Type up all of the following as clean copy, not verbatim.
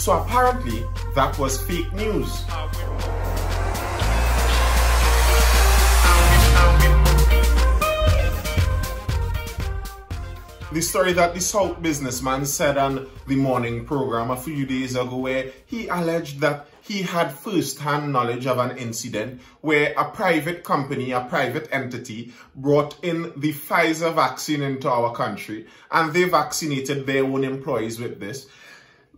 So apparently, that was fake news. The story that the South businessman said on the morning program a few days ago, where he alleged that he had first-hand knowledge of an incident where a private company, a private entity, brought in the Pfizer vaccine into our country, and they vaccinated their own employees with this.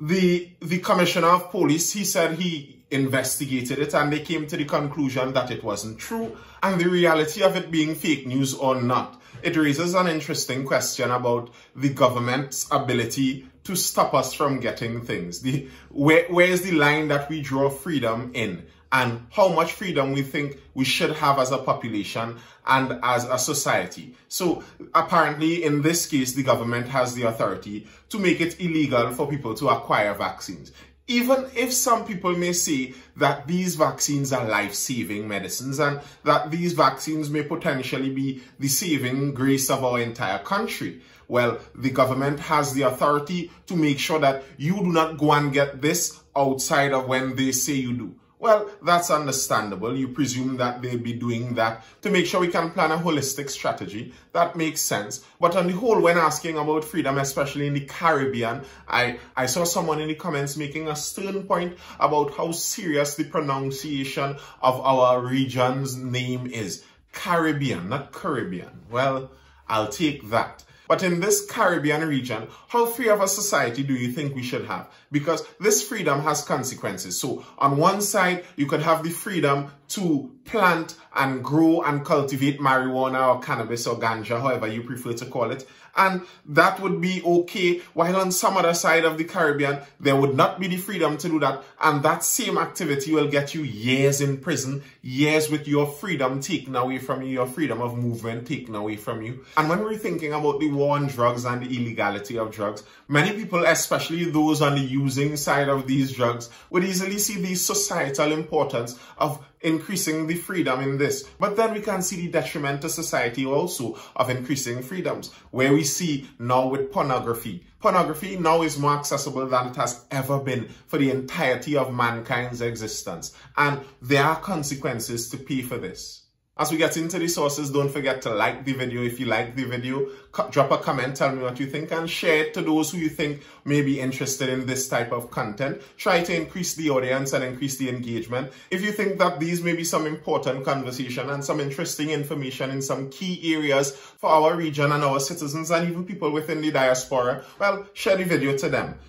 The commissioner of police, he said he investigated it and they came to the conclusion that it wasn't true, and the reality of it being fake news or not. It raises an interesting question about the government's ability to stop us from getting things. Where is the line that we draw freedom in, and how much freedom we think we should have as a population and as a society. So apparently in this case, the government has the authority to make it illegal for people to acquire vaccines. Even if some people may say that these vaccines are life-saving medicines and that these vaccines may potentially be the saving grace of our entire country, well, the government has the authority to make sure that you do not go and get this outside of when they say you do. Well, that's understandable. You presume that they'll be doing that to make sure we can plan a holistic strategy. That makes sense. But on the whole, when asking about freedom, especially in the Caribbean, I saw someone in the comments making a stern point about how serious the pronunciation of our region's name is. Caribbean, not Caribbean. Well, I'll take that. But in this Caribbean region, how free of a society do you think we should have? Because this freedom has consequences. So on one side, you could have the freedom to plant and grow and cultivate marijuana or cannabis or ganja, however you prefer to call it. And that would be okay, while on some other side of the Caribbean, there would not be the freedom to do that. And that same activity will get you years in prison, years with your freedom taken away from you, your freedom of movement taken away from you. And when we're thinking about the war on drugs and the illegality of drugs, many people, especially those on the using side of these drugs, would easily see the societal importance of increasing the freedom in this. But then we can see the detriment to society also of increasing freedoms, where we see now with pornography. Pornography now is more accessible than it has ever been for the entirety of mankind's existence. And there are consequences to pay for this. As we get into the sources, don't forget to like the video. If you like the video, drop a comment, tell me what you think, and share it to those who you think may be interested in this type of content. Try to increase the audience and increase the engagement. If you think that these may be some important conversation and some interesting information in some key areas for our region and our citizens and even people within the diaspora, well, share the video to them.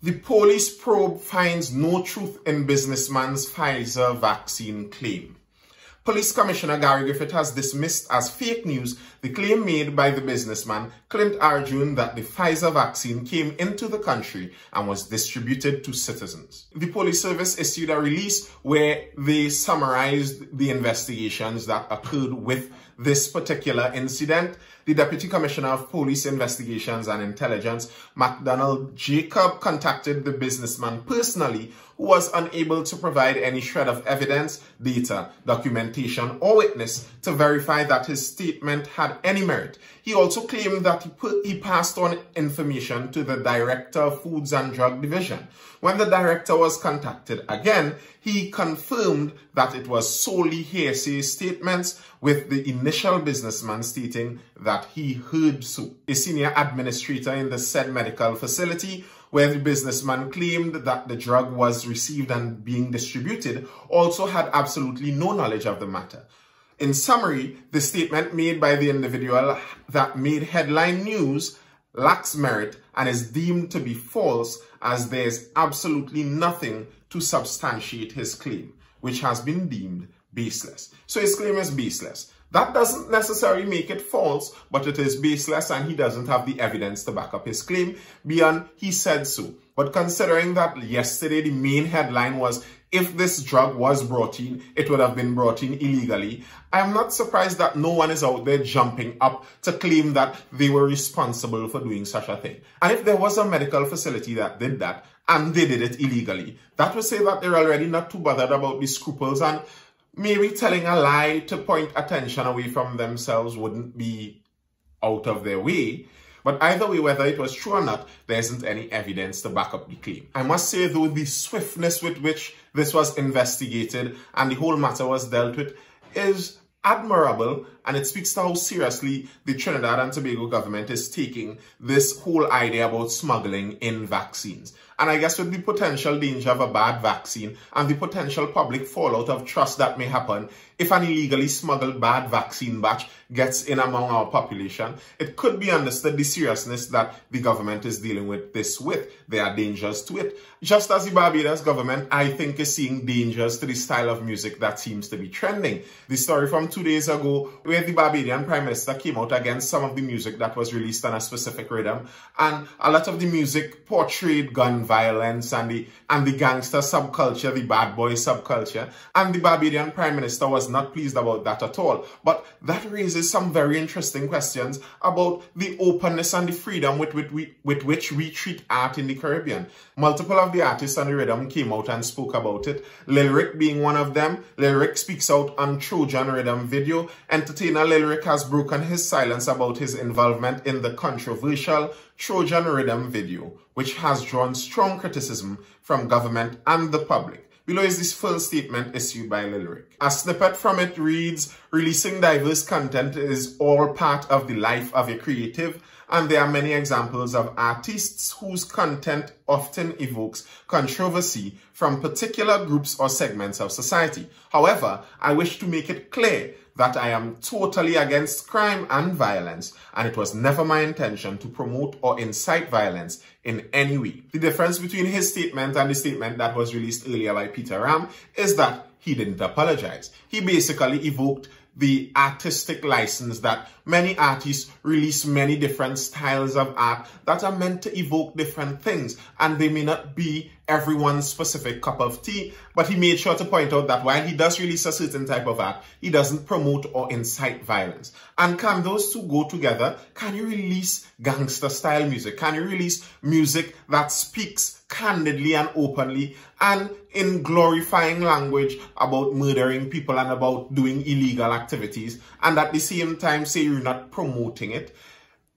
The police probe finds no truth in businessman's Pfizer vaccine claim. Police Commissioner Gary Griffith has dismissed as fake news the claim made by the businessman Clint Arjun that the Pfizer vaccine came into the country and was distributed to citizens. The police service issued a release where they summarized the investigations that occurred with this particular incident. The Deputy Commissioner of Police Investigations and Intelligence, MacDonald Jacob, contacted the businessman personally, who was unable to provide any shred of evidence, data, documentation, or witness to verify that his statement had any merit. He also claimed that he passed on information to the Director of Foods and Drug Division. When the director was contacted again, he confirmed that it was solely hearsay statements, with the initial businessman stating that he heard so. A senior administrator in the said medical facility, where the businessman claimed that the drug was received and being distributed, also had absolutely no knowledge of the matter. In summary, the statement made by the individual that made headline news lacks merit and is deemed to be false, as there is absolutely nothing to substantiate his claim, which has been deemed baseless. So his claim is baseless. That doesn't necessarily make it false, but it is baseless and he doesn't have the evidence to back up his claim beyond he said so. But considering that yesterday the main headline was, if this drug was brought in, it would have been brought in illegally, I am not surprised that no one is out there jumping up to claim that they were responsible for doing such a thing. And if there was a medical facility that did that, and they did it illegally, that would say that they're already not too bothered about the scruples, and maybe telling a lie to point attention away from themselves wouldn't be out of their way. But either way, whether it was true or not, there isn't any evidence to back up the claim. I must say though, the swiftness with which this was investigated and the whole matter was dealt with is admirable, and it speaks to how seriously the Trinidad and Tobago government is taking this whole idea about smuggling in vaccines. And I guess with the potential danger of a bad vaccine and the potential public fallout of trust that may happen if an illegally smuggled bad vaccine batch gets in among our population, it could be understood the seriousness that the government is dealing with this with. There are dangers to it. Just as the Barbados government, I think, is seeing dangers to the style of music that seems to be trending. The story from 2 days ago where the Barbadian Prime Minister came out against some of the music that was released on a specific rhythm, and a lot of the music portrayed gun violence and the gangster subculture, the bad boy subculture, and the Barbadian Prime Minister was not pleased about that at all. But that raises some very interesting questions about the openness and the freedom with which we treat art in the Caribbean. Multiple of the artists on the rhythm came out and spoke about it, Lil Rick being one of them. Lil Rick speaks out on Trojan rhythm video. Entertainer Lil Rick has broken his silence about his involvement in the controversial Trojan rhythm video, which has drawn strong criticism from government and the public. Below is this full statement issued by Lil Rick. A snippet from it reads, "Releasing diverse content is all part of the life of a creative, and there are many examples of artists whose content often evokes controversy from particular groups or segments of society. However, I wish to make it clear that I am totally against crime and violence, and it was never my intention to promote or incite violence in any way." The difference between his statement and the statement that was released earlier by Peter Ram is that he didn't apologize. He basically evoked the artistic license that many artists release many different styles of art that are meant to evoke different things, and they may not be everyone's specific cup of tea, but he made sure to point out that while he does release a certain type of art, he doesn't promote or incite violence. And can those two go together? Can you release gangster style music? Can you release music that speaks candidly and openly and in glorifying language about murdering people and about doing illegal activities, and at the same time say you're not promoting it?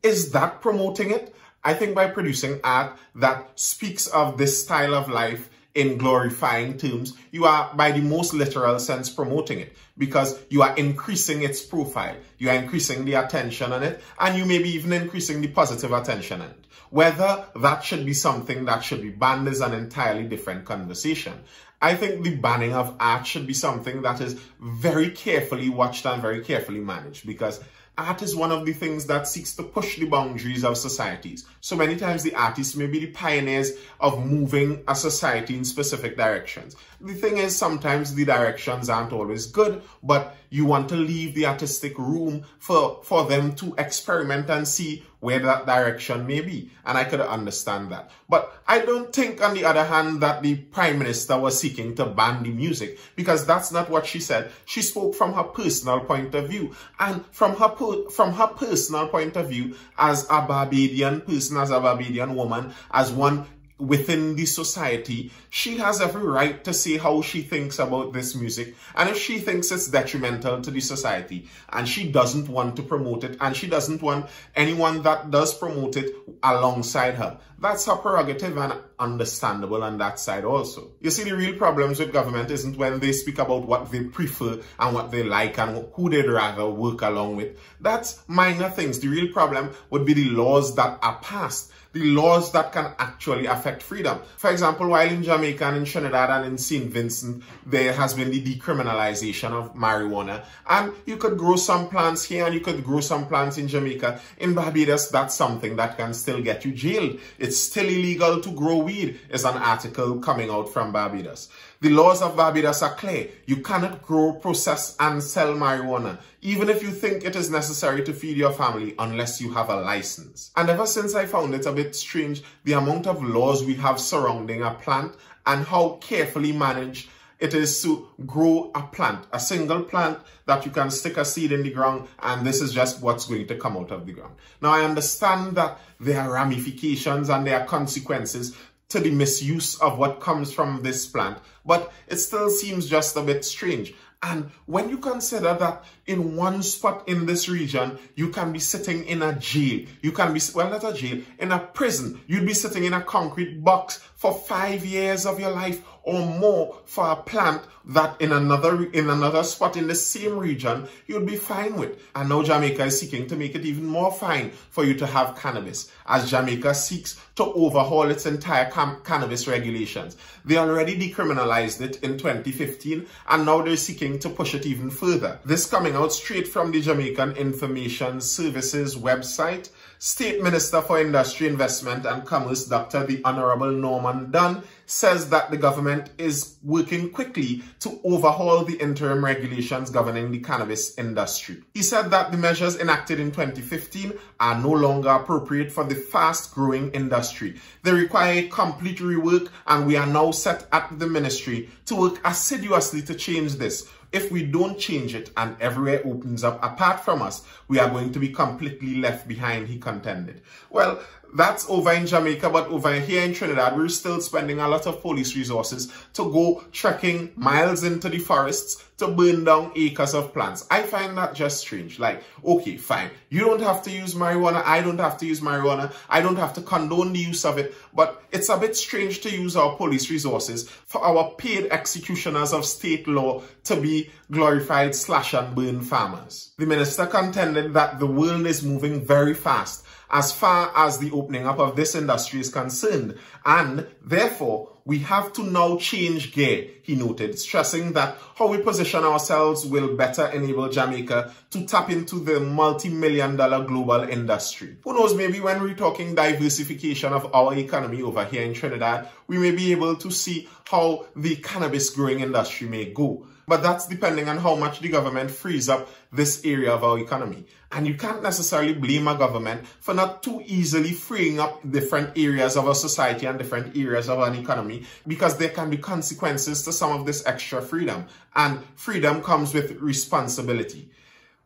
Is that promoting it? I think by producing art that speaks of this style of life in glorifying terms, you are, by the most literal sense, promoting it, because you are increasing its profile, you are increasing the attention on it, and you may be even increasing the positive attention on it. Whether that should be something that should be banned is an entirely different conversation. I think the banning of art should be something that is very carefully watched and very carefully managed, because art is one of the things that seeks to push the boundaries of societies. So many times the artists may be the pioneers of moving a society in specific directions. The thing is, sometimes the directions aren't always good, but you want to leave the artistic room for them to experiment and see where that direction may be. And I could understand that. But I don't think, on the other hand, that the Prime Minister was seeking to ban the music, because that's not what she said. She spoke from her personal point of view. And from her personal point of view, as a Barbadian person, as a Barbadian woman, as one within the society, she has every right to say how she thinks about this music, and if she thinks it's detrimental to the society and she doesn't want to promote it, and she doesn't want anyone that does promote it alongside her, that's her prerogative and understandable on that side also. You see, the real problems with government isn't when they speak about what they prefer and what they like and who they'd rather work along with. That's minor things. The real problem would be the laws that are passed, the laws that can actually affect freedom. For example, while in Jamaica and in Trinidad and in St. Vincent, there has been the decriminalization of marijuana, and you could grow some plants here and you could grow some plants in Jamaica. In Barbados, that's something that can still get you jailed. It's still illegal to grow weed, is an article coming out from Barbados. The laws of Barbados are clear. You cannot grow, process, and sell marijuana, even if you think it is necessary to feed your family, unless you have a license. And ever since I found it a bit strange, the amount of laws we have surrounding a plant and how carefully managed it is to grow a plant, a single plant that you can stick a seed in the ground, and this is just what's going to come out of the ground. Now, I understand that there are ramifications and there are consequences to the misuse of what comes from this plant, but it still seems just a bit strange. And when you consider that in one spot in this region, you can be sitting in a jail, you can be, well, not a jail, in a prison, you'd be sitting in a concrete box for 5 years of your life or more for a plant that in another spot in the same region, you'd be fine with. And now Jamaica is seeking to make it even more fine for you to have cannabis, as Jamaica seeks to overhaul its entire cannabis regulations. They already decriminalized it in 2015, and now they're seeking to push it even further. This coming out straight from the Jamaican Information Services website. State Minister for Industry, Investment and Commerce, Dr. the Honorable Norman Dunn, says that the government is working quickly to overhaul the interim regulations governing the cannabis industry. He said that the measures enacted in 2015 are no longer appropriate for the fast-growing industry. They require a complete rework, and we are now set at the ministry to work assiduously to change this. If we don't change it and everywhere opens up apart from us, we are going to be completely left behind, he contended. Well, that's over in Jamaica, but over here in Trinidad, we're still spending a lot of police resources to go trekking miles into the forests to burn down acres of plants. I find that just strange. Like, okay, fine. You don't have to use marijuana. I don't have to use marijuana. I don't have to condone the use of it. But it's a bit strange to use our police resources for our paid executioners of state law to be glorified slash and burn farmers. The minister contended that the world is moving very fast as far as the opening up of this industry is concerned, and therefore we have to now change gear, he noted, stressing that how we position ourselves will better enable Jamaica to tap into the multi-million-dollar global industry. Who knows, maybe when we're talking diversification of our economy over here in Trinidad, we may be able to see how the cannabis growing industry may go. But that's depending on how much the government frees up this area of our economy. And you can't necessarily blame a government for not too easily freeing up different areas of our society and different areas of an economy, because there can be consequences to some of this extra freedom. And freedom comes with responsibility.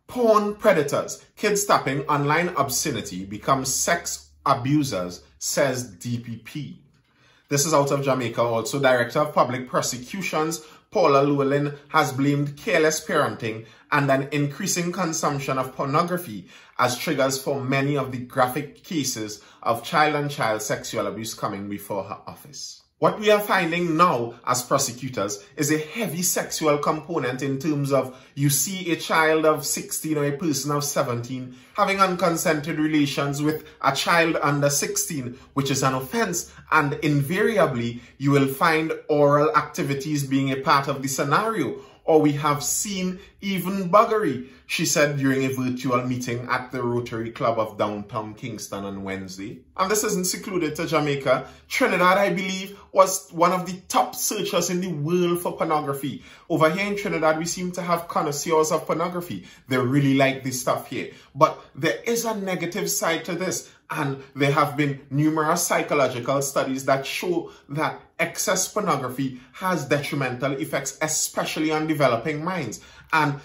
Porn predators, kids tapping online obscenity, become sex abusers, says DPP. This is out of Jamaica also. Director of Public Prosecutions, Paula Llewellyn, has blamed careless parenting and an increasing consumption of pornography as triggers for many of the graphic cases of child-on-child sexual abuse coming before her office. What we are finding now as prosecutors is a heavy sexual component in terms of you see a child of 16 or a person of 17 having unconsented relations with a child under 16, which is an offense, and invariably you will find oral activities being a part of the scenario. Or we have seen even buggery, she said during a virtual meeting at the Rotary Club of downtown Kingston on Wednesday. And this isn't secluded to Jamaica. Trinidad, I believe, was one of the top searchers in the world for pornography. Over here in Trinidad, we seem to have connoisseurs of pornography. They really like this stuff here. But there is a negative side to this. And there have been numerous psychological studies that show that excess pornography has detrimental effects, especially on developing minds. And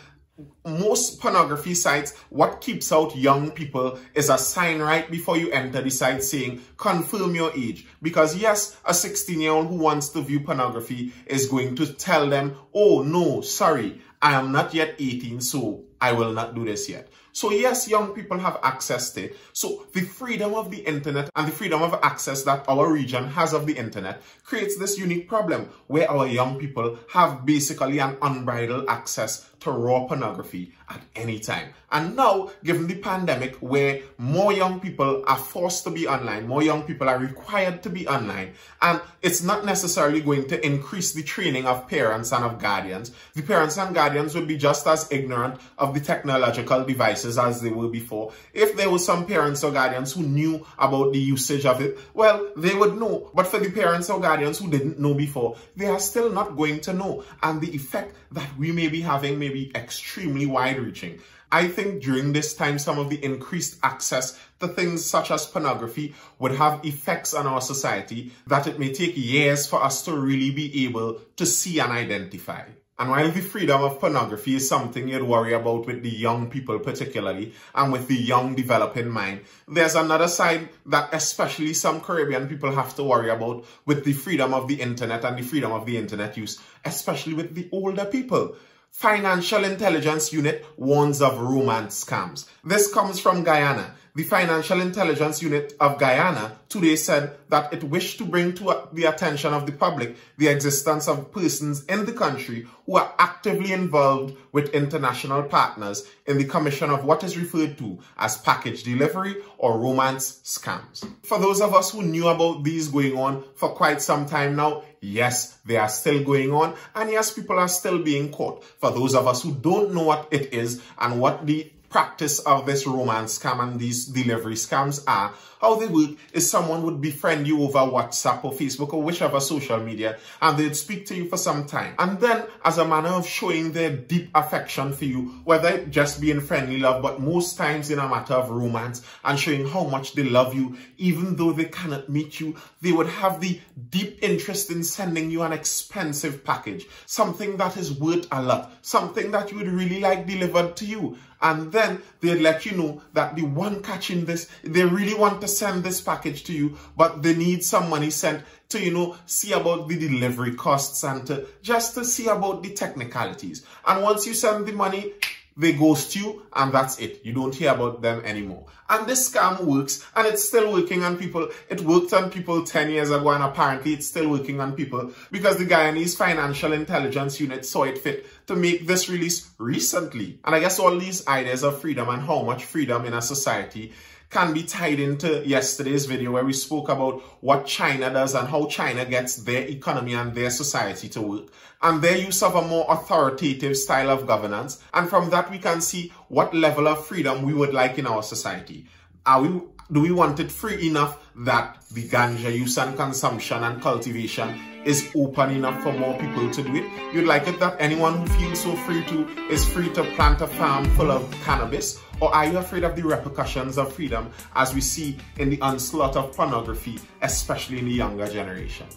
most pornography sites, what keeps out young people is a sign right before you enter the site saying, confirm your age. Because yes, a 16-year-old who wants to view pornography is going to tell them, oh no, sorry, I am not yet 18, so I will not do this yet. So yes, young people have access to it. So the freedom of the internet and the freedom of access that our region has of the internet creates this unique problem where our young people have basically an unbridled access to raw pornography at any time. And now, given the pandemic where more young people are forced to be online, more young people are required to be online, and it's not necessarily going to increase the training of parents and of guardians. The parents and guardians would be just as ignorant of the technological devices as they were before. If there were some parents or guardians who knew about the usage of it, well, they would know. But for the parents or guardians who didn't know before, they are still not going to know. And the effect that we may be having may be extremely wide-reaching. I think during this time, some of the increased access to things such as pornography would have effects on our society that it may take years for us to really be able to see and identify. And while the freedom of pornography is something you'd worry about with the young people particularly, and with the young developing mind, there's another side that especially some Caribbean people have to worry about with the freedom of the internet and the freedom of the internet use, especially with the older people. Financial Intelligence Unit warns of romance scams. This comes from Guyana. The Financial Intelligence Unit of Guyana today said that it wished to bring to the attention of the public the existence of persons in the country who are actively involved with international partners in the commission of what is referred to as package delivery or romance scams. For those of us who knew about these going on for quite some time now, yes, they are still going on, and yes, people are still being caught. For those of us who don't know what it is and what the practice of this romance scam and these delivery scams are, how they work is someone would befriend you over WhatsApp or Facebook or whichever social media, and they'd speak to you for some time. And then, as a manner of showing their deep affection for you, whether it just be in friendly love, but most times in a matter of romance, and showing how much they love you, even though they cannot meet you, they would have the deep interest in sending you an expensive package, something that is worth a lot, something that you would really like delivered to you. And then they'd let you know that the one catch in this, they really want to send this package to you, but they need some money sent to, see about the delivery costs and just to see about the technicalities. And once you send the money, they ghost you, and that's it. You don't hear about them anymore. And this scam works, and it's still working on people. It worked on people 10 years ago, and apparently it's still working on people because the Guyanese Financial Intelligence Unit saw it fit to make this release recently. And I guess all these ideas of freedom and how much freedom in a society can be tied into yesterday's video where we spoke about what China does and how China gets their economy and their society to work, and their use of a more authoritative style of governance. And from that we can see what level of freedom we would like in our society. Do we want it free enough that the ganja use and consumption and cultivation is open enough for more people to do it? You'd like it that anyone who feels so free is free to plant a farm full of cannabis? Or are you afraid of the repercussions of freedom as we see in the onslaught of pornography, especially in the younger generations?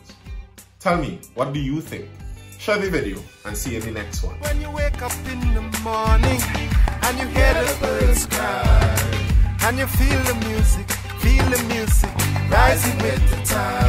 Tell me, what do you think? Share the video and see you in the next one. When you wake up in the morning and you hear the birds cry and you feel the music rising with the tide.